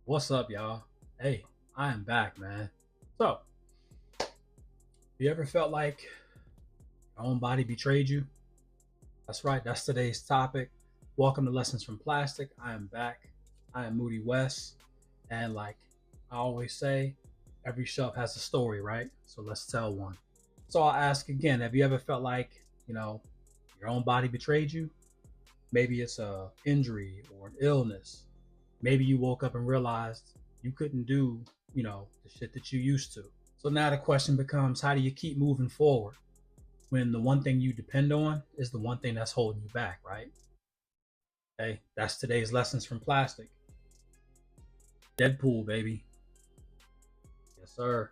What's up, y'all? Hey, I am back, man. So, you ever felt like your own body betrayed you? That's right, that's today's topic. Welcome to Lessons from Plastic. I am back. I am Moody West. And like I always say, every shelf has a story, right? So let's tell one. So I'll ask again, have you ever felt like, you know, your own body betrayed you? Maybe it's a injury or an illness. Maybe you woke up and realized you couldn't do, the shit that you used to. So now the question becomes, how do you keep moving forward when the one thing you depend on is the one thing that's holding you back, right? Hey, that's today's lessons from plastic. Deadpool, baby. Yes, sir.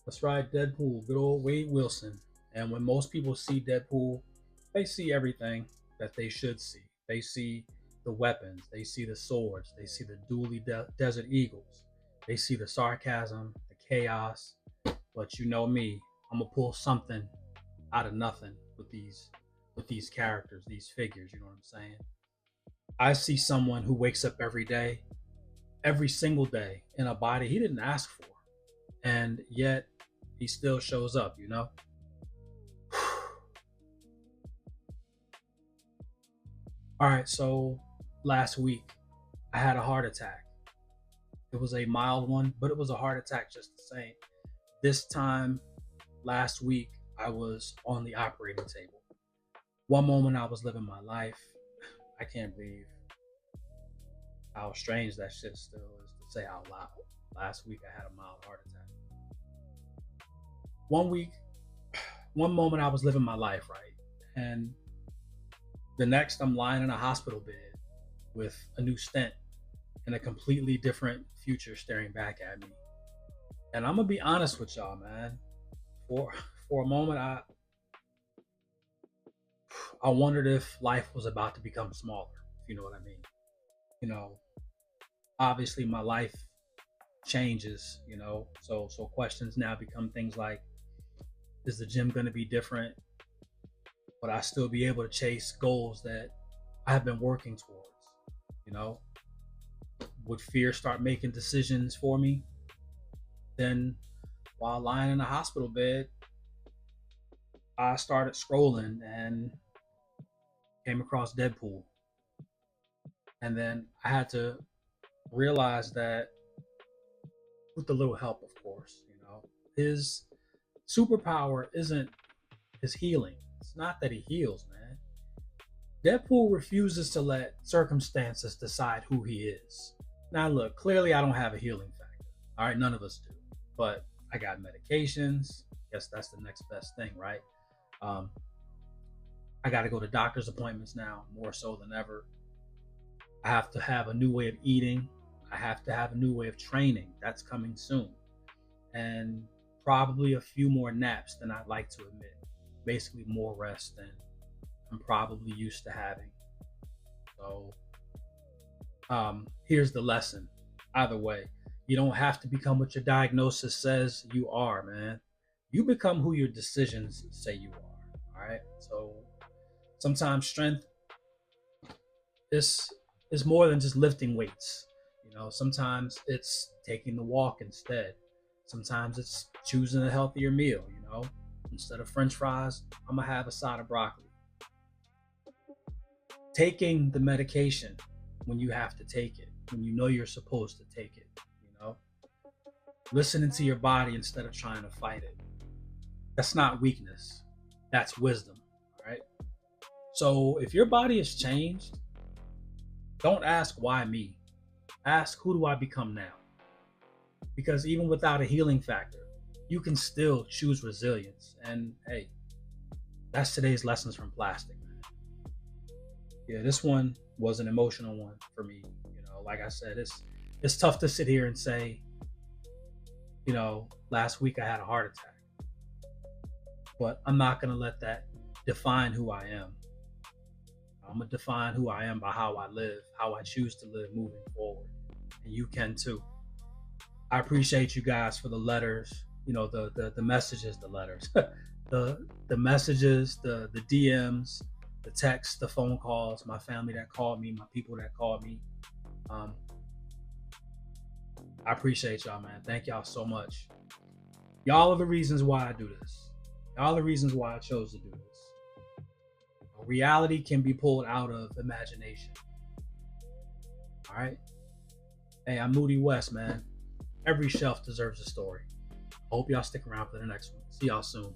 That's right, Deadpool. Good old Wade Wilson. And when most people see Deadpool, they see everything that they should see. They see the weapons, they see the swords, they see the Desert Eagles, they see the sarcasm, the chaos. But you know me, I'm gonna pull something out of nothing with these characters, these figures. You know what I'm saying? I see someone who wakes up every day, every single day, in a body he didn't ask for, and yet he still shows up. All right, so last week I had a heart attack. It was a mild one, but it was a heart attack just the same. This time last week, I was on the operating table. One moment I was living my life. I can't believe how strange that shit still is to say out loud. Last week I had a mild heart attack. One week, one moment I was living my life, right? And the next I'm lying in a hospital bed with a new stent and a completely different future staring back at me. And I'm gonna be honest with y'all, man. For for a moment I wondered if life was about to become smaller, if you know what I mean. You know, obviously my life changes, so questions now become things like, is the gym going to be different? Would I still be able to chase goals that I have been working towards? You know, would fear start making decisions for me? Then, while lying in a hospital bed, I started scrolling and came across Deadpool. And then I had to realize that, with a little help, of course, his superpower isn't his healing. It's not that he heals, man. Deadpool refuses to let circumstances decide who he is. Now, look, clearly I don't have a healing factor. All right, none of us do. But I got medications. Guess that's the next best thing, right? Um, I got to go to doctor's appointments now, more so than ever. I have to have a new way of eating. I have to have a new way of training. That's coming soon. And probably a few more naps than I'd like to admit. Basically, more rest than I'm probably used to having. So, here's the lesson. Either way, you don't have to become what your diagnosis says you are, man. You become who your decisions say you are. All right. So sometimes strength is is more than just lifting weights. Sometimes it's taking the walk instead. Sometimes it's choosing a healthier meal. Instead of French fries, I'm gonna have a side of broccoli. Taking the medication when you have to take it, when you know you're supposed to take it. You know, listening to your body instead of trying to fight it. That's not weakness. That's wisdom. All right. So if your body has changed, don't ask why me. Ask who do I become now? Because even without a healing factor, you can still choose resilience. And hey, that's today's lessons from plastic, man. Yeah, this one was an emotional one for me. Like I said, it's tough to sit here and say, last week I had a heart attack, but I'm not gonna let that define who I am. I'm gonna define who I am by how I live, how I choose to live moving forward, and you can too. I appreciate you guys for the letters, the messages, the letters, the messages, the DMs, the texts, the phone calls, my family that called me, my people that called me. Um, I appreciate y'all, man. Thank y'all so much. Y'all are the reasons why I do this. Y'all are the reasons why I chose to do this. Reality can be pulled out of imagination. All right. Hey, I'm Moody West, man. Every shelf deserves a story. I hope y'all stick around for the next one. See y'all soon.